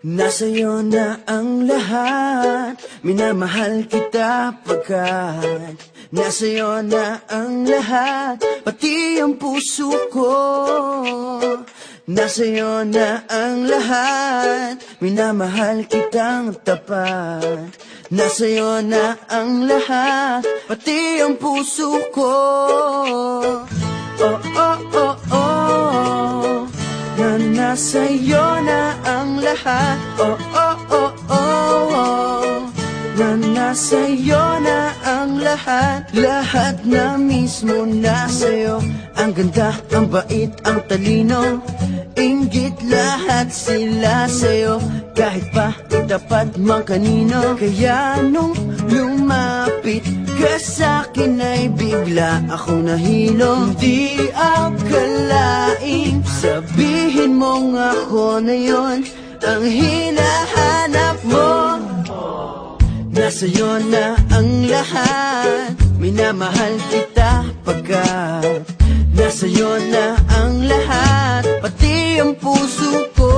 Nasa'yo na ang lahat, minamahal kita pagkat nasa'yo na ang lahat, pati ang puso ko. Nasa'yo na ang lahat, minamahal kitang tapat. Nasa'yo na ang lahat, pati ang puso ko. Oh, oh, oh, oh, na nasa'yo na ang lahat. Oh, oh, oh, oh, oh, na nasa'yo na ang lahat. Lahat na mismo nasa'yo. Ang ganda, ang bait, ang talino, inggit lahat sila sa'yo. Kahit pa itapat mang kanino. Kaya nung lumapit ka sa'kin ay bigla akong nahilo. Hindi akalaing sabihin mong ako na yon ang hinahanap mo. Nasa'yo na ang lahat, minamahal kita pagkat nasa'yo na ang lahat, pati ang puso ko.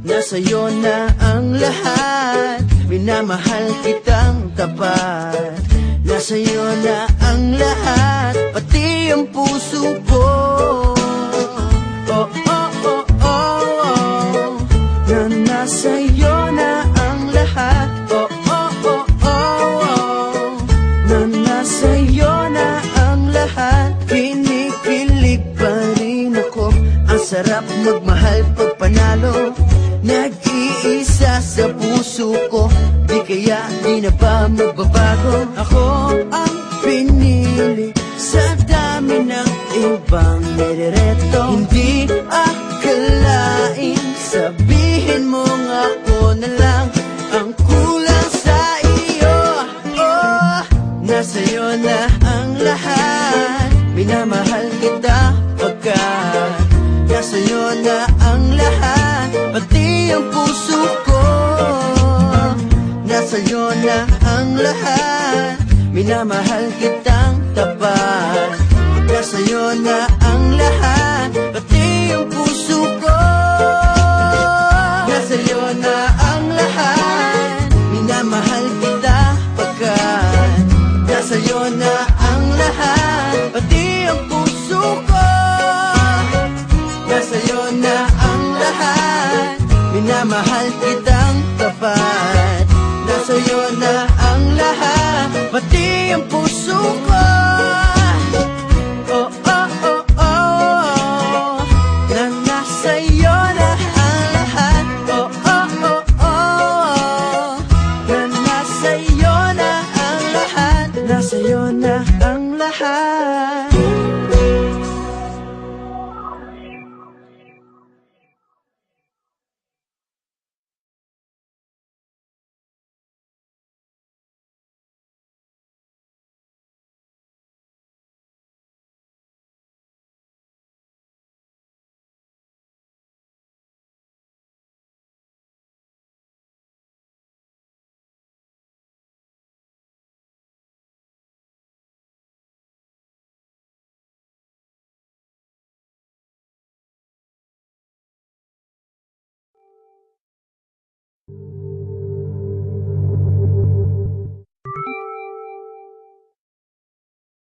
Nasa'yo na ang lahat, minamahal kitang tapat. Nasa'yo na ang lahat, pati ang puso ko. Oh, oh, oh, oh, oh, na nasa'yo na ang lahat. Oh, oh, oh, oh, oh, na nasa'yo na ang lahat. Kinikilig pa rin ako, ang sarap magmahal pag panalo. Nag-iisa sa puso ko, di kaya di na ba magbabago? Ako ang pinili sa dami ng ibang nirereto. Hindi akalain sabihin mong ako na lang ang kulang sa iyo. Oh, nasa'yo na ang lahat, minamahal kita pagkat nasa'yo na ang lahat, pati ang puso ko. Nasa'yo na ang lahat, minamahal kitang tapat. Nasa'yo na ang lahat, pati ang puso ko. Nasa'yo na ang lahat, minamahal kita pagkat nasa'yo na ang lahat, pati ang puso ko. Nasa'yo na ang lahat, minamahal kitang tapat. Nasa'yo na ang lahat, pati ang puso ko.